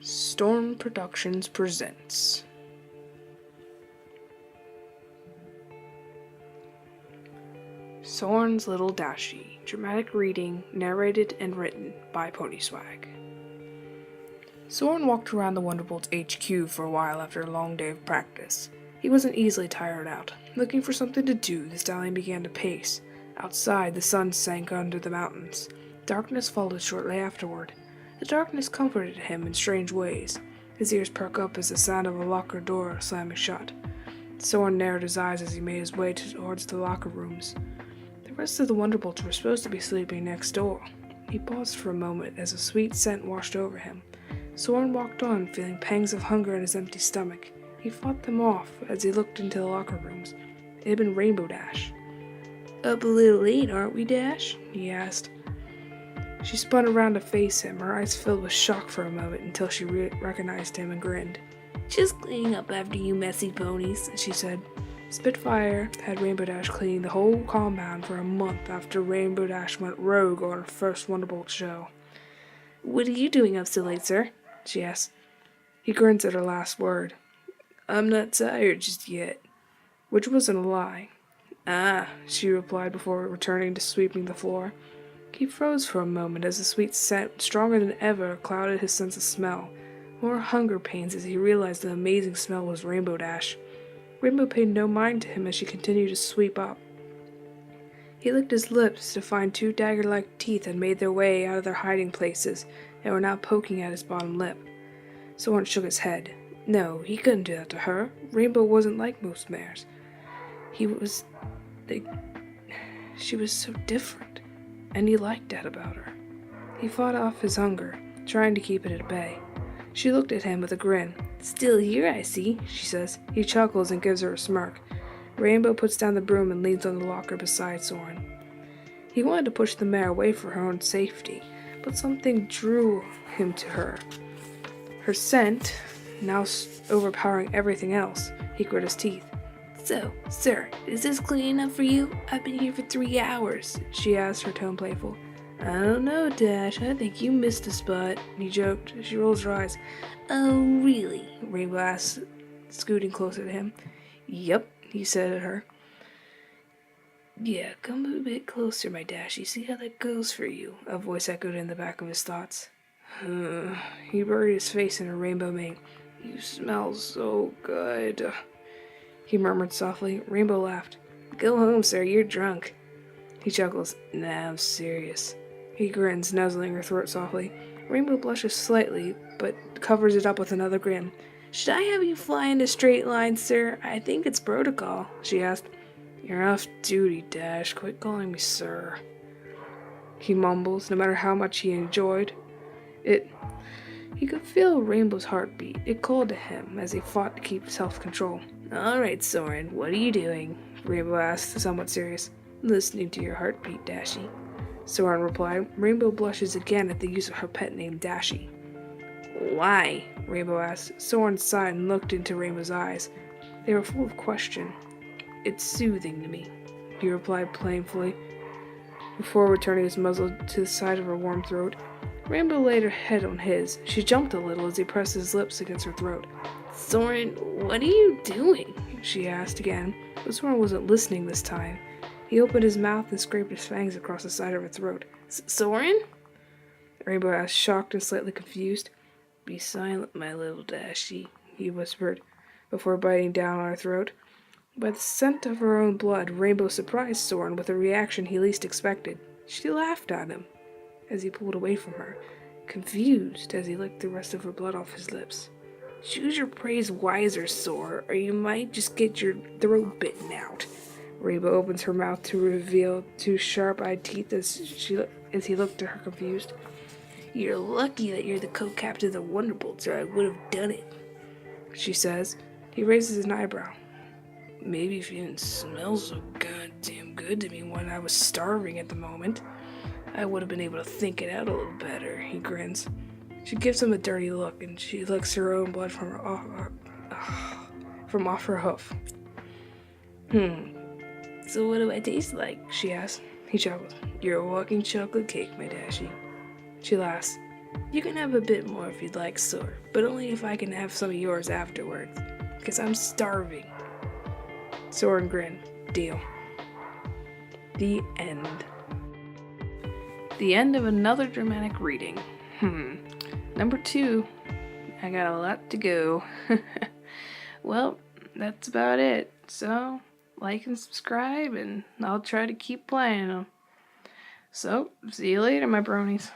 Storm Productions presents Soarin's Little Dashie, dramatic reading, narrated and written by Pony Swag. Soarin walked around the Wonderbolt's HQ for a while after a long day of practice. He wasn't easily tired out. Looking for something to do, the stallion began to pace. Outside, the sun sank under the mountains. Darkness followed shortly afterward. The darkness comforted him in strange ways. His ears perk up as the sound of a locker door slamming shut. Soarin narrowed his eyes as he made his way towards the locker rooms. The rest of the Wonderbolts were supposed to be sleeping next door. He paused for a moment as a sweet scent washed over him. Soarin walked on, feeling pangs of hunger in his empty stomach. He fought them off as he looked into the locker rooms. It had been Rainbow Dash. "Up a little late, aren't we, Dash?" he asked. She spun around to face him, her eyes filled with shock for a moment until she recognized him and grinned. "Just cleaning up after you messy ponies," she said. Spitfire had Rainbow Dash cleaning the whole compound for a month after Rainbow Dash went rogue on her first Wonderbolt show. "What are you doing up so late, sir?" she asked. He grins at her last word. "I'm not tired just yet," which wasn't a lie. "Ah," she replied before returning to sweeping the floor. He froze for a moment as the sweet scent, stronger than ever, clouded his sense of smell. More hunger pains as he realized the amazing smell was Rainbow Dash. Rainbow paid no mind to him as she continued to sweep up. He licked his lips to find two dagger-like teeth had made their way out of their hiding places and were now poking at his bottom lip. Soarin shook his head. No, he couldn't do that to her. Rainbow wasn't like most mares. She was so different, and he liked that about her. He fought off his hunger, trying to keep it at bay. She looked at him with a grin. "Still here, I see," she says. He chuckles and gives her a smirk. Rainbow puts down the broom and leans on the locker beside Soarin. He wanted to push the mare away for her own safety, but something drew him to her. Her scent, now overpowering everything else. He grit his teeth. "So, sir, is this clean enough for you? I've been here for 3 hours," she asked, her tone playful. "I don't know, Dash. I think you missed a spot," he joked. She rolls her eyes. "Oh, really?" Rainbow asked, scooting closer to him. "Yep," he said at her. "Yeah, come a bit closer, my Dashie. See how that goes for you," a voice echoed in the back of his thoughts. He buried his face in her rainbow mane. "You smell so good," he murmured softly. Rainbow laughed. "Go home, sir. You're drunk." He chuckles. "Nah, I'm serious." He grins, nuzzling her throat softly. Rainbow blushes slightly, but covers it up with another grin. "Should I have you fly in a straight line, sir? I think it's protocol," she asked. "You're off duty, Dash. Quit calling me sir," he mumbles, no matter how much he enjoyed it. He could feel Rainbow's heartbeat. It called to him as he fought to keep self-control. "All right, Soarin, what are you doing?" Rainbow asked, somewhat serious. "Listening to your heartbeat, Dashie," Soarin replied. Rainbow blushes again at the use of her pet name, Dashie. "Why?" Rainbow asked. Soarin sighed and looked into Rainbow's eyes. They were full of question. "It's soothing to me," he replied playfully, before returning his muzzle to the side of her warm throat. Rainbow laid her head on his. She jumped a little as he pressed his lips against her throat. "Soarin, what are you doing?" she asked again, but Soarin wasn't listening this time. He opened his mouth and scraped his fangs across the side of her throat. "Soarin?" Rainbow asked, shocked and slightly confused. "Be silent, my little Dashie," he whispered, before biting down on her throat. By the scent of her own blood, Rainbow surprised Soarin with a reaction he least expected. She laughed at him as he pulled away from her, confused as he licked the rest of her blood off his lips. "Choose your praise wiser, Soar, or you might just get your throat bitten out." Rainbow opens her mouth to reveal two sharp-eyed teeth as he looked at her confused. "You're lucky that you're the co-captain of the Wonderbolts, or I would have done it," she says. He raises an eyebrow. "Maybe if you didn't smell so goddamn good to me when I was starving at the moment, I would have been able to think it out a little better," he grins. She gives him a dirty look, and she licks her own blood from off her hoof. "So what do I taste like?" she asks. He chuckles. "You're a walking chocolate cake, my Dashie." She laughs. You can have a bit more if you'd like, sir, but only if I can have some of yours afterwards, because I'm starving. Soarin grinned. Deal. The end. The end of another dramatic reading. Number 2. I got a lot to go. Well, that's about it. So, like and subscribe, and I'll try to keep playing them. So, see you later, my bronies.